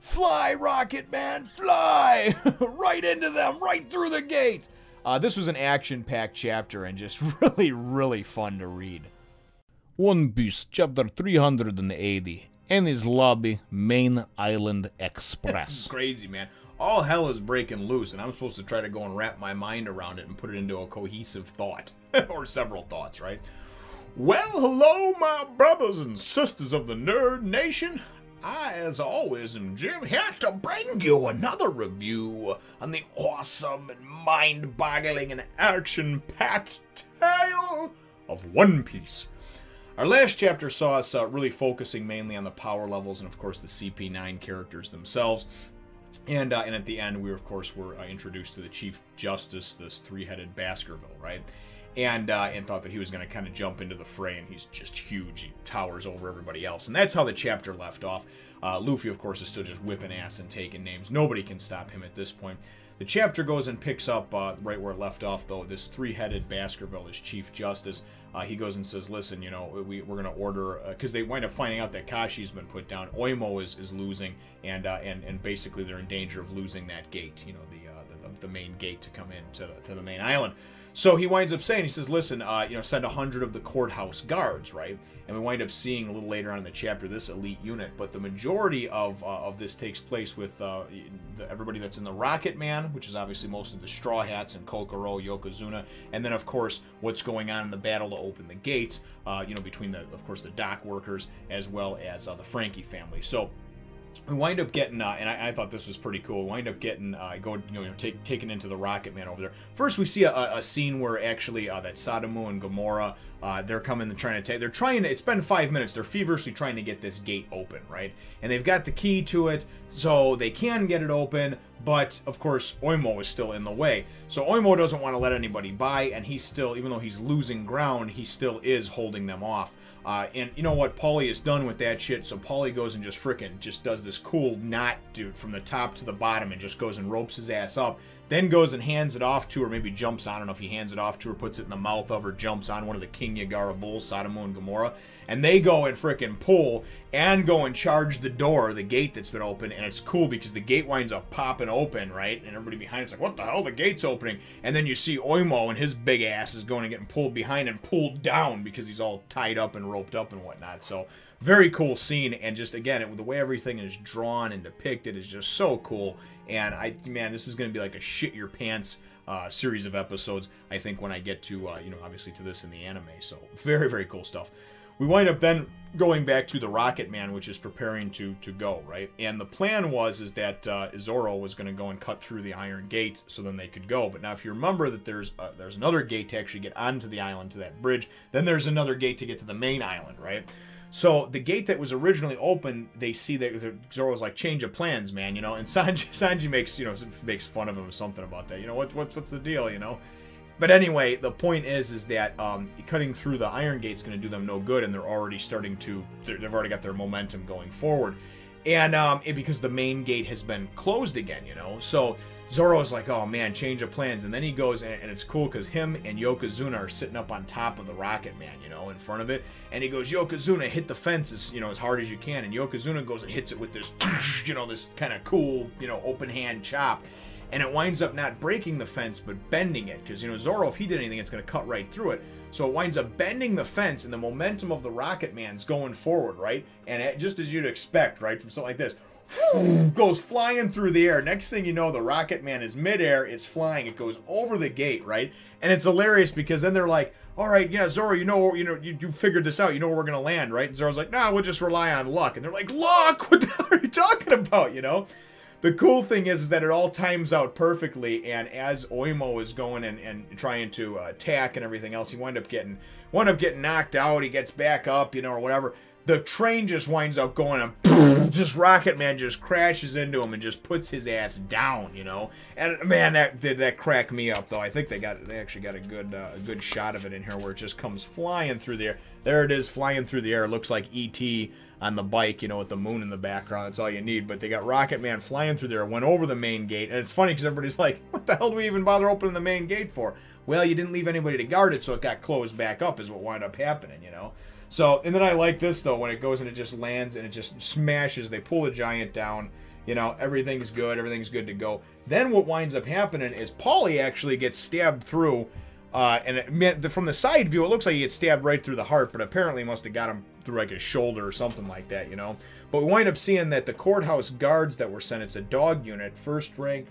Fly, Rocket Man, fly! Right into them, right through the gate! This was an action-packed chapter and just really, really fun to read. One Piece, chapter 380. Enies Lobby, Main Island Express. This is crazy, man. All hell is breaking loose, and I'm supposed to try to go and wrap my mind around it and put it into a cohesive thought. Or several thoughts, right? Well, hello, my brothers and sisters of the Nerd Nation. I, as always, am Jim, here to bring you another review on the awesome and mind-boggling and action-packed tale of One Piece. Our last chapter saw us really focusing mainly on the power levels and, of course, the CP9 characters themselves. And at the end, we, of course, were introduced to the Chief Justice, this three-headed Baskerville, right? And thought that he was going to kind of jump into the fray, and he's just huge. He towers over everybody else. And that's how the chapter left off. Luffy, of course, is still just whipping ass and taking names. Nobody can stop him at this point. The chapter goes and picks up right where it left off, though. This three-headed Baskerville is Chief Justice. He goes and says, listen, you know, we're going to order... Because they wind up finding out that Kashi's been put down. Oimo is losing, and basically they're in danger of losing that gate, you know, the main gate to come in to the main island. So he winds up saying, he says, listen, you know, send 100 of the courthouse guards, right? And we wind up seeing a little later on in the chapter this elite unit, but the majority of this takes place with everybody that's in the Rocket Man, which is obviously most of the Straw Hats and Kokoro, Yokozuna, and then, of course, what's going on in the battle to open the gates, you know, between, of course, the dock workers as well as the Franky family. So we wind up getting, and I thought this was pretty cool. We wind up getting, taken into the Rocket Man over there. First, we see a scene where actually that Sodom and Gomorrah, they're coming and trying to take. They're trying to. It's been 5 minutes. They're feverishly trying to get this gate open, right? And they've got the key to it, so they can get it open. But of course, Oimo is still in the way. So Oimo doesn't want to let anybody by, and he's still, even though he's losing ground, he still is holding them off. And you know what? Paulie is done with that shit, so Paulie goes and just does this cool knot, dude, from the top to the bottom, and just goes and ropes his ass up. Then goes and hands it off to her, maybe jumps on, I don't know if he hands it off to her, puts it in the mouth of her, jumps on one of the King Yagara bulls, Sodom and Gomorrah, and they go and frickin' pull and go and charge the door, the gate that's been open, and it's cool because the gate winds up popping open, right? And everybody behind it's like, what the hell, the gate's opening? And then you see Oimo and his big ass is going and getting pulled behind and pulled down because he's all tied up and roped up and whatnot. So very cool scene, and just again, the way everything is drawn and depicted is just so cool. And man, this is going to be like a shit your pants series of episodes, I think, when I get to, you know, obviously to this in the anime. So very, very cool stuff. We wind up then going back to the Rocket Man, which is preparing to go, right? And the plan is that Zoro was going to go and cut through the Iron Gate so then they could go. But now if you remember that there's another gate to actually get onto the island, to that bridge, then there's another gate to get to the main island, right? So the gate that was originally open, they see that Zoro's like, change of plans, man, you know, and Sanji makes fun of him or something about that, you know, what's the deal, you know? But anyway, the point is that cutting through the Iron Gate's going to do them no good, and they're already they've already got their momentum going forward, and because the main gate has been closed again, you know, so Zoro's like, oh man, change of plans. And then he goes, and it's cool because him and Yokozuna are sitting up on top of the Rocket Man, you know, in front of it. And he goes, Yokozuna, hit the fence as hard as you can. And Yokozuna goes and hits it with this, you know, this kind of cool, you know, open hand chop. And it winds up not breaking the fence, but bending it. Because, you know, Zoro, if he did anything, it's going to cut right through it. So it winds up bending the fence, and the momentum of the Rocket Man's going forward, right? And just as you'd expect, right, from something like this, goes flying through the air. Next thing you know, the Rocket Man is midair. It's flying. It goes over the gate, right? And it's hilarious because then they're like, all right, yeah, Zoro, you figured this out. You know where we're going to land, right? And Zoro's like, nah, we'll just rely on luck. And they're like, luck? What the hell are you talking about, you know? The cool thing is that it all times out perfectly, and as Oimo is going and trying to attack and everything else, he wind up getting knocked out. He gets back up, you know, or whatever. The train just winds up going and just Rocket Man just crashes into him and just puts his ass down, you know. And man, that cracked me up though. I think they actually got a good shot of it in here where it just comes flying through the air. There it is, flying through the air. It looks like E.T. on the bike, you know, with the moon in the background. That's all you need. But they got Rocket Man flying through there, went over the main gate, and it's funny because everybody's like, what the hell do we even bother opening the main gate for? Well, you didn't leave anybody to guard it, so it got closed back up is what wound up happening, you know. So, and then I like this, though, when it goes and it just lands and it just smashes. They pull the giant down, You know, everything's good to go. Then what winds up happening is Paulie actually gets stabbed through, and from the side view, it looks like he gets stabbed right through the heart, but apparently he must have got him through like his shoulder or something like that, you know. But we wind up seeing that the courthouse guards that were sent, it's a dog unit, first rank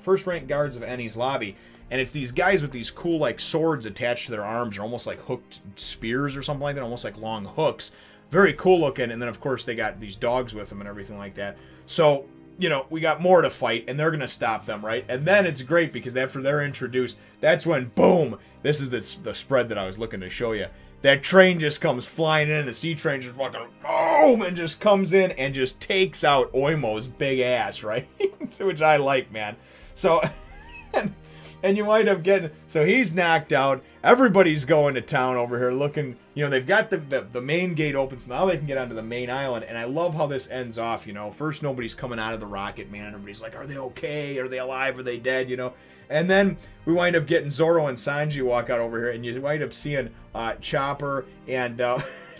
guards of Enies lobby, and it's these guys with these cool like swords attached to their arms, or almost like hooked spears or something like that, almost like long hooks. Very cool looking, and then of course they got these dogs with them and everything like that. So, you know, we got more to fight, and they're going to stop them, right? And then it's great, because after they're introduced, that's when, boom, this is the spread that I was looking to show you. That train just comes flying in, the sea train just fucking, boom, and just comes in and just takes out Oimo's big ass, right? Which I like, man. So, and you wind up getting, so he's knocked out. Everybody's going to town over here looking, you know, they've got the main gate open, so now they can get onto the main island. And I love how this ends off, you know. First, nobody's coming out of the rocket, man. Everybody's like, are they okay? Are they alive? Are they dead? You know. And then we wind up getting Zoro and Sanji walk out over here, and you wind up seeing Chopper and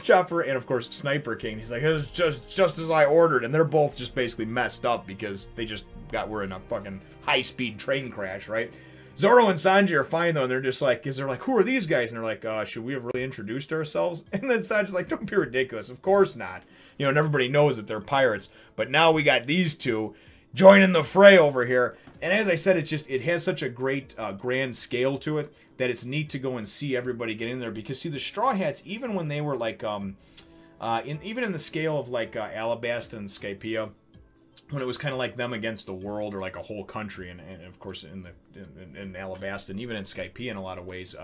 Chopper and of course Sniper King. He's like, it's just as I ordered, and they're both just basically messed up because they just were in a fucking high-speed train crash, right? Zoro and Sanji are fine though, and they're just like, they're like, who are these guys? And they're like, should we have really introduced ourselves? And then Sanji's like, don't be ridiculous. Of course not. You know, and everybody knows that they're pirates. But now we got these two joining the fray over here. And as I said, it has such a great grand scale to it that it's neat to go and see everybody get in there. Because see, the Straw Hats, even when they were like, even in the scale of like Alabasta and Skypiea, when it was kind of like them against the world or like a whole country, and of course in Alabasta and even in Skypiea in a lot of ways,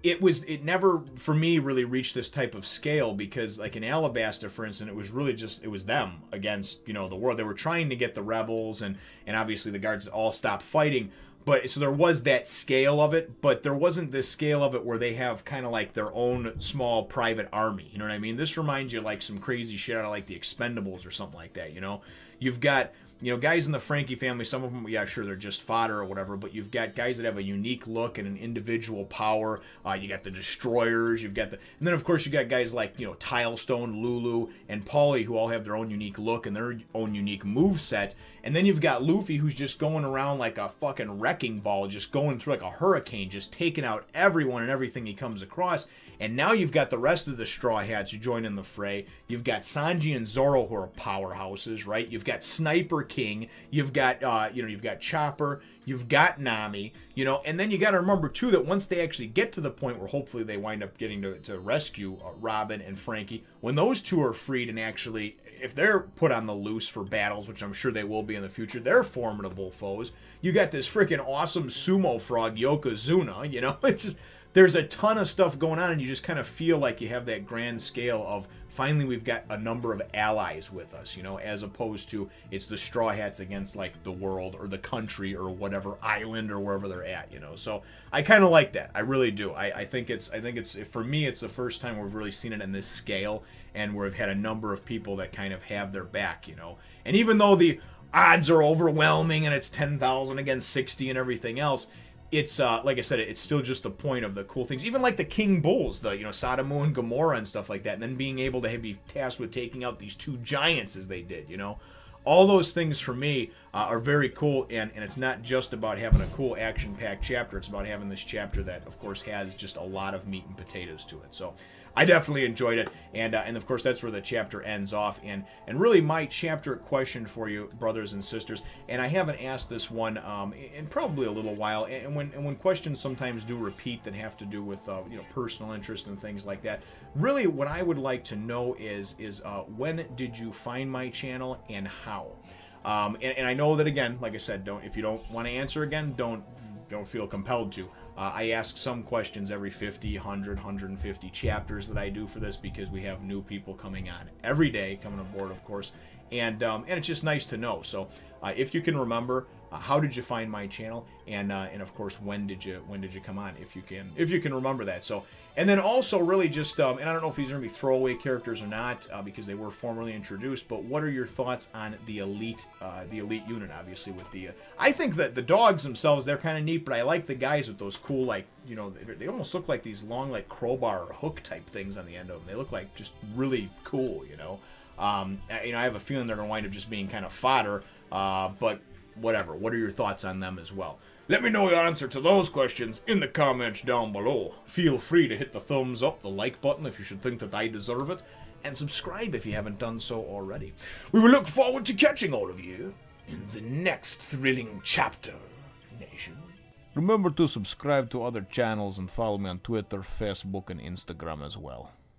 it never for me really reached this type of scale, because like in Alabasta, for instance, it was them against, you know, the world. They were trying to get the rebels, and obviously the guards all stopped fighting. But so there was that scale of it, but there wasn't this scale of it where they have kind of like their own small private army. You know what I mean? This reminds you of like some crazy shit out of like the Expendables or something like that, you know? You've got, you know, guys in the Franky family, some of them, yeah, sure, they're just fodder or whatever, but you've got guys that have a unique look and an individual power. You got the Destroyers, you've got and then of course you got guys like, you know, Tilestone, Lulu, and Paulie, who all have their own unique look and their own unique move set. And then you've got Luffy, who's just going around like a fucking wrecking ball, just going through like a hurricane, just taking out everyone and everything he comes across. And now you've got the rest of the Straw Hats who join in the fray. You've got Sanji and Zoro, who are powerhouses, right? You've got Sniper King. You've got, you know, you've got Chopper. You've got Nami, you know. And then you got to remember, too, that once they actually get to the point where hopefully they wind up getting to rescue Robin and Franky, when those two are freed and actually, if they're put on the loose for battles, which I'm sure they will be in the future, they're formidable foes. You got this freaking awesome sumo frog, Yokozuna, you know. It's just, there's a ton of stuff going on, and you just kind of feel like you have that grand scale of finally we've got a number of allies with us, you know, as opposed to it's the Straw Hats against like the world or the country or whatever island or wherever they're at, you know. So I kind of like that. I really do. I think it's for me, it's the first time we've really seen it in this scale, and we've had a number of people that kind of have their back, you know. And even though the odds are overwhelming and it's 10,000 against 60 and everything else, it's like I said, it's still just the point of the cool things. Even like the King Bulls, the, you know, Sodom and Gomorrah and stuff like that, and then being able to be tasked with taking out these two giants as they did, you know. All those things for me are very cool, and it's not just about having a cool action-packed chapter. It's about having this chapter that, of course, has just a lot of meat and potatoes to it. So I definitely enjoyed it, and of course that's where the chapter ends off. And really my chapter question for you, brothers and sisters, and I haven't asked this one in probably a little while. And when questions sometimes do repeat that have to do with you know, personal interest and things like that, really what I would like to know is when did you find my channel and how? And I know that, again, like I said, if you don't want to answer again, don't feel compelled to. I ask some questions every 50, 100, 150 chapters that I do for this, because we have new people coming on every day, coming aboard, of course, and it's just nice to know. So if you can remember, how did you find my channel, and of course, when did you come on, if you can remember that. So, and then also really just and I don't know if these are gonna be throwaway characters or not, because they were formally introduced, but what are your thoughts on the elite unit? Obviously, with the I think that the dogs themselves, they're kind of neat, but I like the guys with those cool, like, you know, they almost look like these long, like, crowbar or hook type things on the end of them. They look like just really cool, you know. You know, I have a feeling they're going to wind up just being kind of fodder, But whatever. What are your thoughts on them as well? Let me know your answer to those questions in the comments down below. Feel free to hit the thumbs up, the like button if you should think that I deserve it, and subscribe if you haven't done so already. We will look forward to catching all of you in the next thrilling chapter, Nation. Remember to subscribe to other channels and follow me on Twitter, Facebook, and Instagram as well.